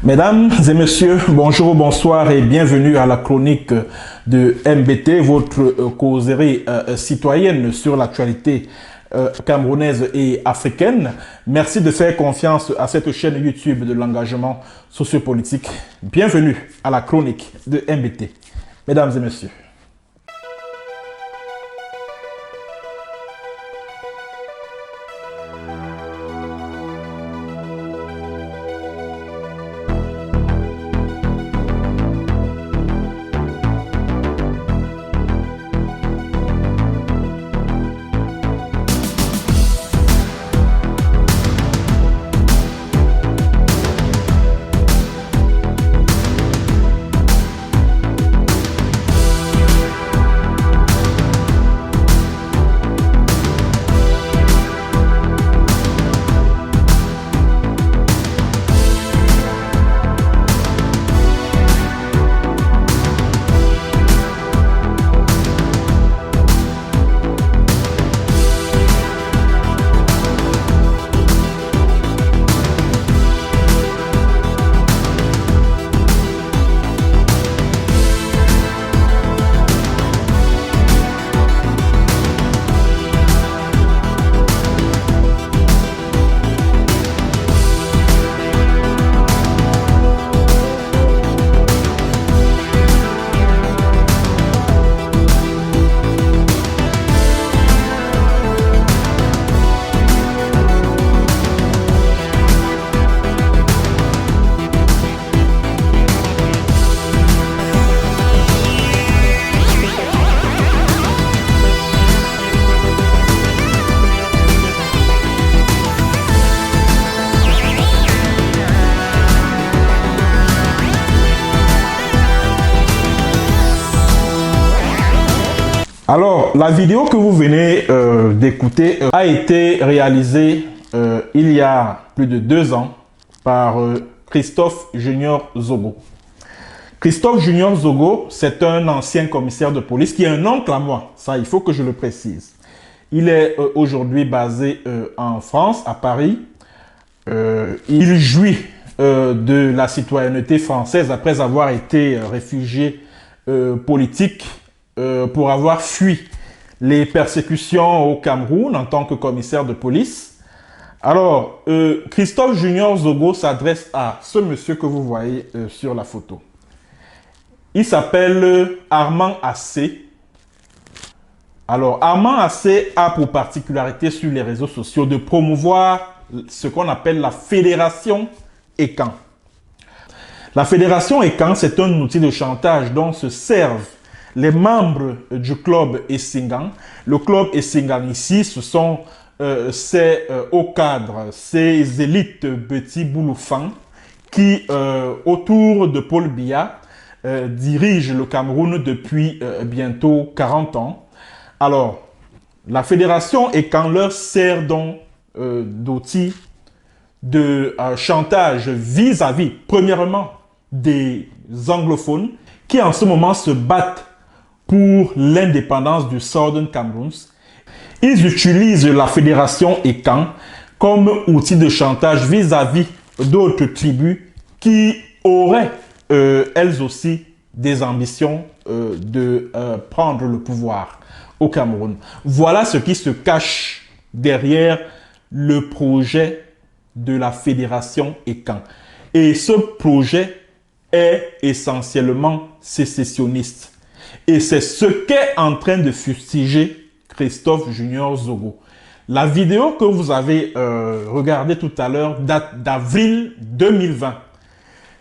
Mesdames et messieurs, bonjour, bonsoir et bienvenue à la chronique de MBT, votre causerie citoyenne sur l'actualité camerounaise et africaine. Merci de faire confiance à cette chaîne YouTube de l'engagement sociopolitique. Bienvenue à la chronique de MBT. Mesdames et messieurs. Alors, la vidéo que vous venez d'écouter a été réalisée il y a plus de 2 ans par Christophe Junior Zogo. Christophe Junior Zogo, c'est un ancien commissaire de police qui est un oncle à moi. Ça, il faut que je le précise. Il est aujourd'hui basé en France, à Paris. Il jouit de la citoyenneté française après avoir été réfugié politique pour avoir fui les persécutions au Cameroun en tant que commissaire de police. Alors, Christophe Junior Zogo s'adresse à ce monsieur que vous voyez sur la photo. Il s'appelle Armand Assé. Alors, Armand Assé a pour particularité sur les réseaux sociaux de promouvoir ce qu'on appelle la Fédération ECAN. La Fédération ECAN, c'est un outil de chantage dont se servent les membres du club Essingan. Le club Essingan ici, ce sont ces hauts cadres, ces élites petits bouloufants qui, autour de Paul Biya, dirigent le Cameroun depuis bientôt 40 ans. Alors, la fédération ECAN leur sert donc d'outil de chantage vis-à-vis, premièrement, des anglophones qui en ce moment se battent pour l'indépendance du Southern Cameroun. Ils utilisent la fédération ECAN comme outil de chantage vis-à-vis d'autres tribus qui auraient, elles aussi, des ambitions de prendre le pouvoir au Cameroun. Voilà ce qui se cache derrière le projet de la fédération ECAN. Et ce projet est essentiellement sécessionniste. Et c'est ce qu'est en train de fustiger Christophe Junior Zogo. La vidéo que vous avez regardée tout à l'heure date d'avril 2020.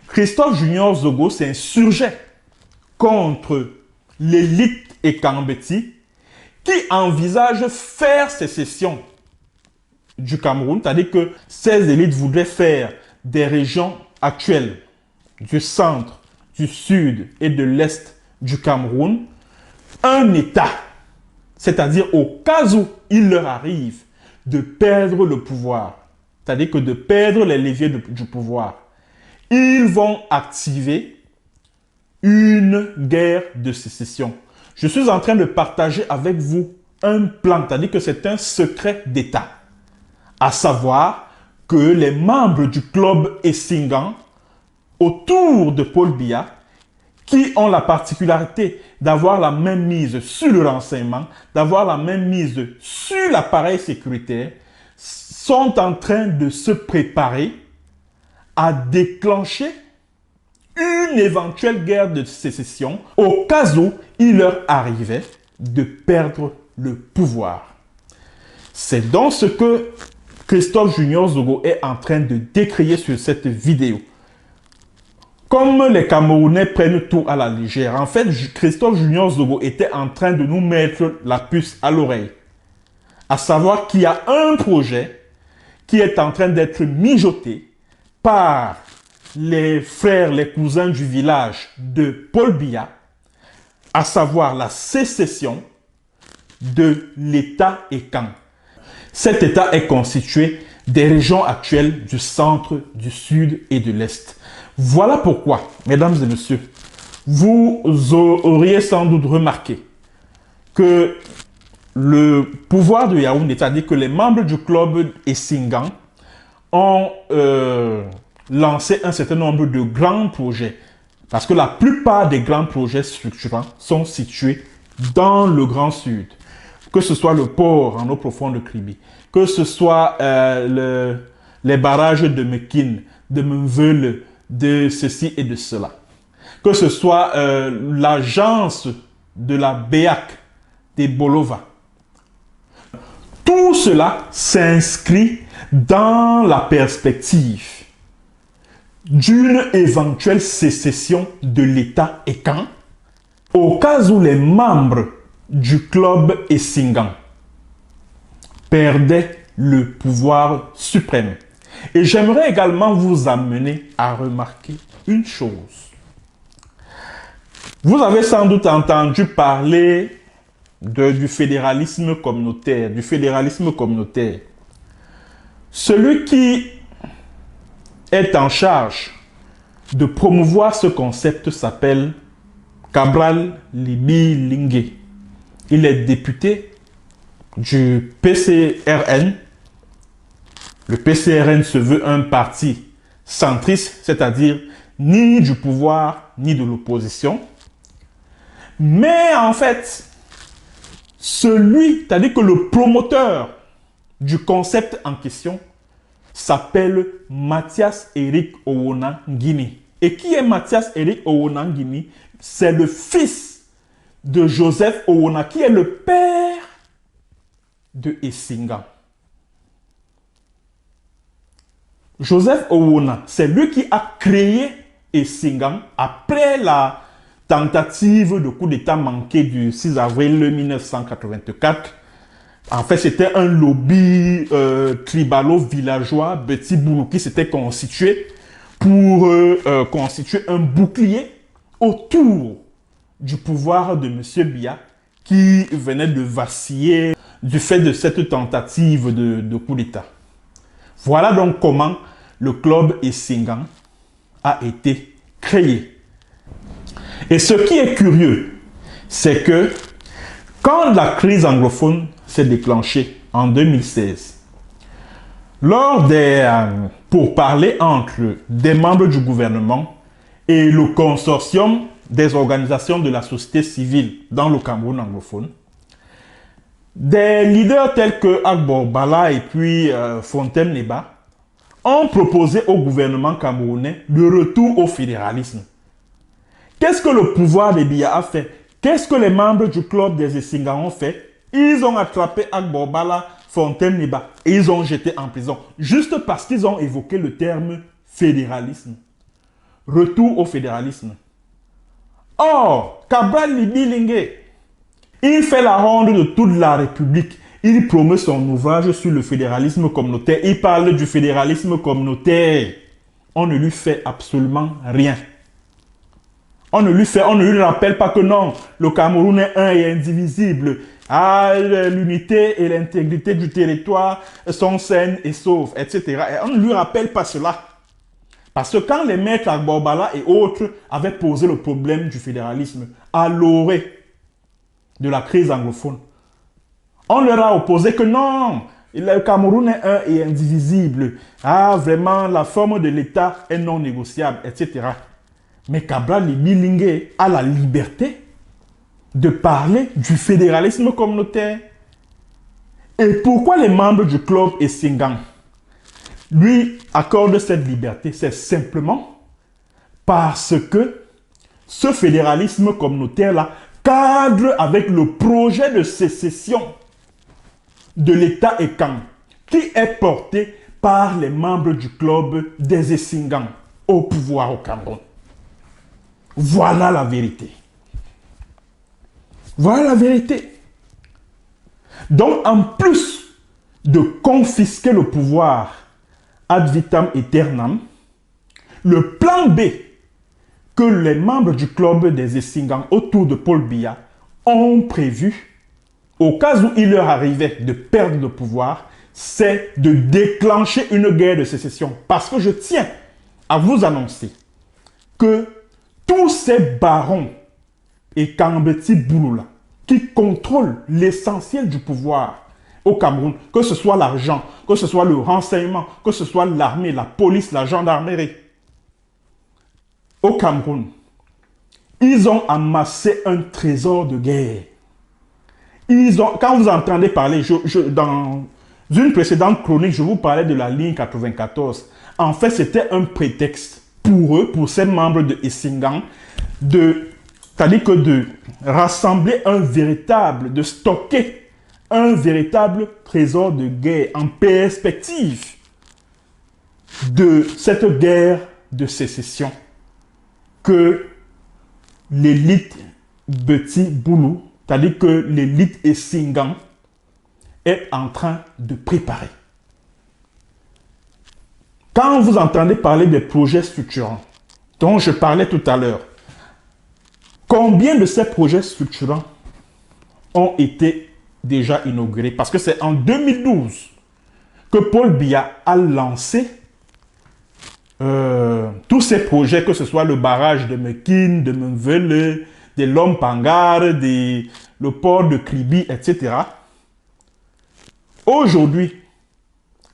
Christophe Junior Zogo s'insurgeait contre l'élite Ekambeti qui envisage faire sécession du Cameroun. C'est-à-dire que ces élites voudraient faire des régions actuelles du centre, du sud et de l'est du Cameroun un État. C'est-à-dire au cas où il leur arrive de perdre le pouvoir c'est-à-dire que de perdre les leviers du pouvoir, ils vont activer une guerre de sécession. Je suis en train de partager avec vous un plan, c'est-à-dire que c'est un secret d'État, à savoir que les membres du club Essingan, autour de Paul Biya, qui ont la particularité d'avoir la même mise sur le renseignement, d'avoir la même mise sur l'appareil sécuritaire, sont en train de se préparer à déclencher une éventuelle guerre de sécession au cas où il leur arrivait de perdre le pouvoir. C'est donc ce que Christophe Junior Zogo est en train de décrire sur cette vidéo. Comme les Camerounais prennent tout à la légère, en fait, Christophe Junior Zogo était en train de nous mettre la puce à l'oreille. À savoir qu'il y a un projet qui est en train d'être mijoté par les frères, les cousins du village de Paul Biya, à savoir la sécession de l'État Ekan. Cet État est constitué des régions actuelles du centre, du sud et de l'est. Voilà pourquoi, mesdames et messieurs, vous auriez sans doute remarqué que le pouvoir de Yaoundé, c'est-à-dire que les membres du club Essingan ont lancé un certain nombre de grands projets. Parce que la plupart des grands projets structurants sont situés dans le Grand Sud. Que ce soit le port en eau profonde de Kribi, que ce soit les barrages de Mekin, de Mveule, de ceci et de cela. Que ce soit l'agence de la BEAC, des Bolova. Tout cela s'inscrit dans la perspective d'une éventuelle sécession de l'État Ekan au cas où les membres du club Essingan perdaient le pouvoir suprême. Et j'aimerais également vous amener à remarquer une chose. Vous avez sans doute entendu parler du fédéralisme communautaire, Celui qui est en charge de promouvoir ce concept s'appelle Cabral Libi Lingué. Il est député du PCRN. Le PCRN se veut un parti centriste, c'est-à-dire ni du pouvoir ni de l'opposition. Mais en fait, c'est-à-dire que le promoteur du concept en question s'appelle Mathias Eric Owona Nguini. Et qui est Mathias Eric Owona Nguini? C'est le fils de Joseph Owona, qui est le père de Essingan. Joseph Owona, c'est lui qui a créé Essingan après la tentative de coup d'État manqué du 6 avril 1984. En fait, c'était un lobby tribalo-villageois, Betty Boulou, qui s'était constitué pour constituer un bouclier autour du pouvoir de M. Biya, qui venait de vaciller du fait de cette tentative de coup d'État. Voilà donc comment le club Essingan a été créé. Et ce qui est curieux, c'est que quand la crise anglophone s'est déclenchée en 2016, lors des pourparlers entre des membres du gouvernement et le consortium des organisations de la société civile dans le Cameroun anglophone, des leaders tels que Agbor Bala et puis Fontaine Neba ont proposé au gouvernement camerounais le retour au fédéralisme. Qu'est-ce que le pouvoir de Biya a fait? Qu'est-ce que les membres du club des Essingan ont fait? Ils ont attrapé Agbor Bala, Fontaine Neba et ils ont jeté en prison. Juste parce qu'ils ont évoqué le terme fédéralisme. Retour au fédéralisme. Or, Cabral Libi Lingué, il fait la ronde de toute la République. Il promeut son ouvrage sur le fédéralisme communautaire. Il parle du fédéralisme communautaire. On ne lui fait absolument rien. On ne lui rappelle pas que non, le Cameroun est un et indivisible. Ah, l'unité et l'intégrité du territoire sont saines et sauves, etc. Et on ne lui rappelle pas cela. Parce que quand les maîtres Agbor-Bala et autres avaient posé le problème du fédéralisme à l'orée de la crise anglophone, on leur a opposé que non, le Cameroun est un et indivisible. Ah, vraiment, la forme de l'État est non négociable, etc. Mais Cabral Libi a la liberté de parler du fédéralisme communautaire. Et pourquoi les membres du club et Singang lui accordent cette liberté? C'est simplement parce que ce fédéralisme communautaire-là cadre avec le projet de sécession de l'État Ekang, qui est porté par les membres du club des Essingang au pouvoir au Cameroun. Voilà la vérité. Voilà la vérité. Donc, en plus de confisquer le pouvoir ad vitam aeternam, le plan B que les membres du club des Essingang autour de Paul Biya ont prévu, au cas où il leur arrivait de perdre le pouvoir, c'est de déclencher une guerre de sécession. Parce que je tiens à vous annoncer que tous ces barons et Kambeti Bouloula qui contrôlent l'essentiel du pouvoir au Cameroun, que ce soit l'argent, que ce soit le renseignement, que ce soit l'armée, la police, la gendarmerie, au Cameroun, ils ont amassé un trésor de guerre. Quand vous entendez parler, dans une précédente chronique, je vous parlais de la ligne 94. En fait, c'était un prétexte pour eux, pour ces membres de Essingang, c'est-à-dire que de rassembler de stocker un véritable trésor de guerre en perspective de cette guerre de sécession que l'élite Beti Boulou, c'est-à-dire que l'élite Essingang est en train de préparer. Quand vous entendez parler des projets structurants dont je parlais tout à l'heure, combien de ces projets structurants ont été déjà inaugurés? Parce que c'est en 2012 que Paul Biya a lancé tous ces projets, que ce soit le barrage de Mekin, de Mvele, de Lompangar, le port de Kribi, etc. Aujourd'hui,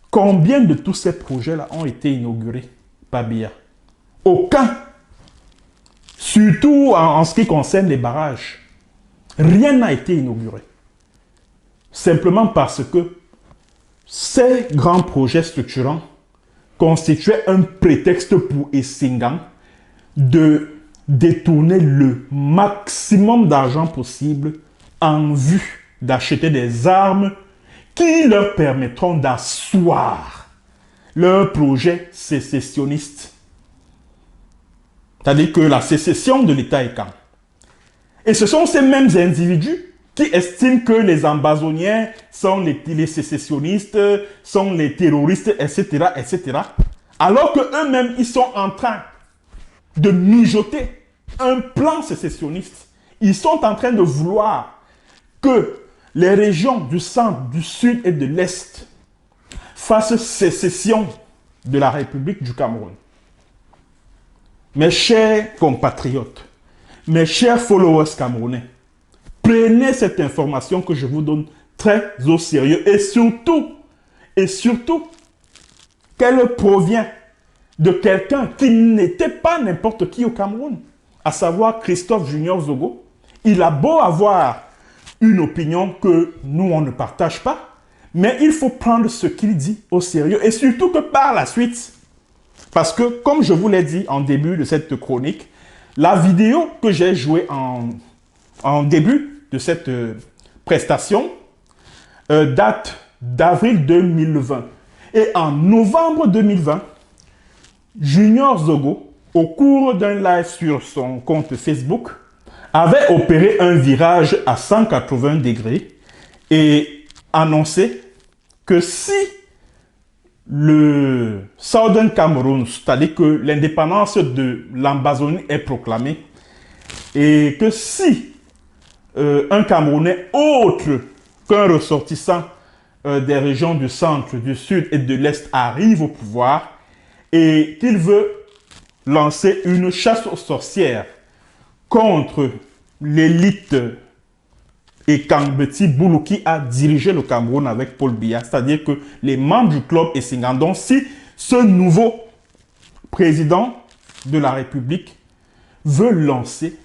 combien de tous ces projets-là ont été inaugurés par Biya? Aucun. Surtout en ce qui concerne les barrages. Rien n'a été inauguré. Simplement parce que ces grands projets structurants constituaient un prétexte pour Essingang de détourner le maximum d'argent possible en vue d'acheter des armes qui leur permettront d'asseoir leur projet sécessionniste. C'est-à-dire que la sécession de l'État Ekang. Et ce sont ces mêmes individus qui estiment que les ambazoniens sont les sécessionnistes, sont les terroristes, etc., etc. Alors qu'eux-mêmes, ils sont en train de mijoter un plan sécessionniste. Ils sont en train de vouloir que les régions du centre, du sud et de l'est fassent sécession de la République du Cameroun. Mes chers compatriotes, mes chers followers camerounais, prenez cette information que je vous donne très au sérieux et surtout, qu'elle provient de quelqu'un qui n'était pas n'importe qui au Cameroun, à savoir Christophe Junior Zogo. Il a beau avoir une opinion que nous, on ne partage pas, mais il faut prendre ce qu'il dit au sérieux et surtout que par la suite, parce que comme je vous l'ai dit en début de cette chronique, la vidéo que j'ai jouée en début de cette prestation date d'avril 2020. Et en novembre 2020, Junior Zogo, au cours d'un live sur son compte Facebook, avait opéré un virage à 180 degrés et annoncé que si le Southern Cameroun, c'est-à-dire que l'indépendance de l'Ambazonie est proclamée, et que si un Camerounais autre qu'un ressortissant des régions du centre, du sud et de l'est arrive au pouvoir et qu'il veut lancer une chasse aux sorcières contre l'élite et Kambeti Boulou qui a dirigé le Cameroun avec Paul Biya, c'est-à-dire que les membres du club Essingan. Donc si ce nouveau président de la République veut lancer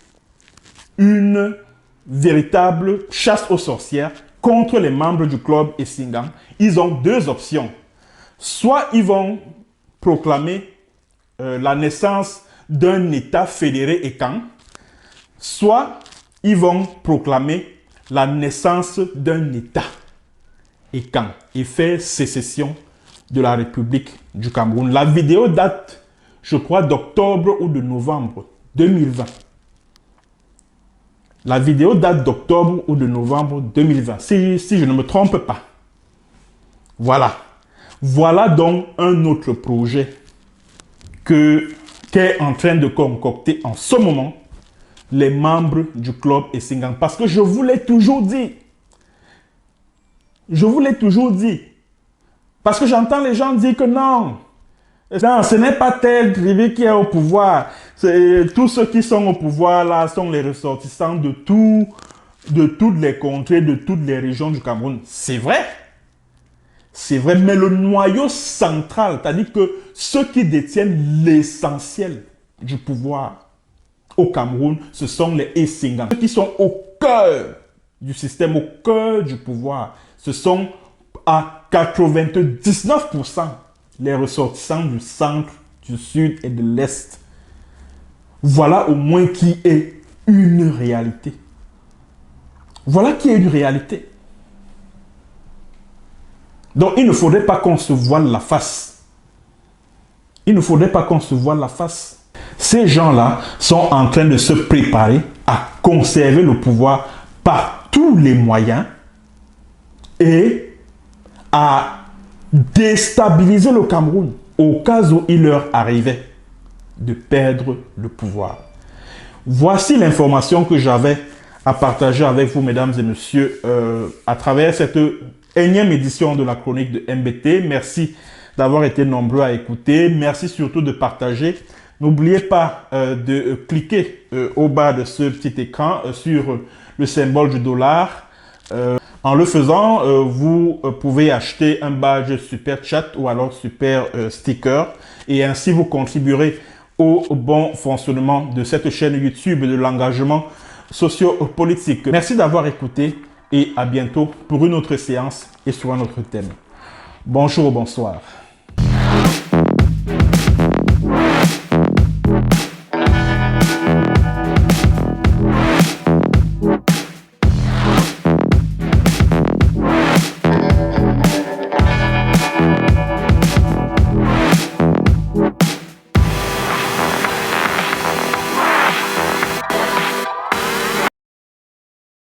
une véritable chasse aux sorcières contre les membres du club Essingan, ils ont deux options. Soit ils vont proclamer la naissance d'un État fédéré Ekan, soit ils vont proclamer la naissance d'un État Ekan et faire sécession de la République du Cameroun. La vidéo date, je crois, d'octobre ou de novembre 2020. La vidéo date d'octobre ou de novembre 2020, si je ne me trompe pas. Voilà. Voilà donc un autre projet qu'est en train de concocter en ce moment les membres du club Essingan. Parce que je vous l'ai toujours dit. Je vous l'ai toujours dit. Parce que j'entends les gens dire que non. Non, ce n'est pas tel privé qui est au pouvoir. Tous ceux qui sont au pouvoir là sont les ressortissants de toutes les contrées, de toutes les régions du Cameroun. C'est vrai. C'est vrai, mais le noyau central, c'est-à-dire que ceux qui détiennent l'essentiel du pouvoir au Cameroun, ce sont les Essingan. Ceux qui sont au cœur du système, au cœur du pouvoir, ce sont à 99% les ressortissants du centre, du sud et de l'est. Voilà au moins qui est une réalité. Voilà qui est une réalité. Donc, il ne faudrait pas qu'on se voile la face. Il ne faudrait pas qu'on se voile la face. Ces gens-là sont en train de se préparer à conserver le pouvoir par tous les moyens et à déstabiliser le Cameroun au cas où il leur arrivait de perdre le pouvoir. Voici l'information que j'avais à partager avec vous, mesdames et messieurs, à travers cette énième édition de la chronique de MBT. Merci d'avoir été nombreux à écouter. Merci surtout de partager. N'oubliez pas de cliquer au bas de ce petit écran sur le symbole du dollar. En le faisant, vous pouvez acheter un badge Super Chat ou alors Super Sticker. Et ainsi, vous contribuerez au bon fonctionnement de cette chaîne YouTube de l'engagement socio-politique. Merci d'avoir écouté et à bientôt pour une autre séance et sur un autre thème. Bonjour, bonsoir.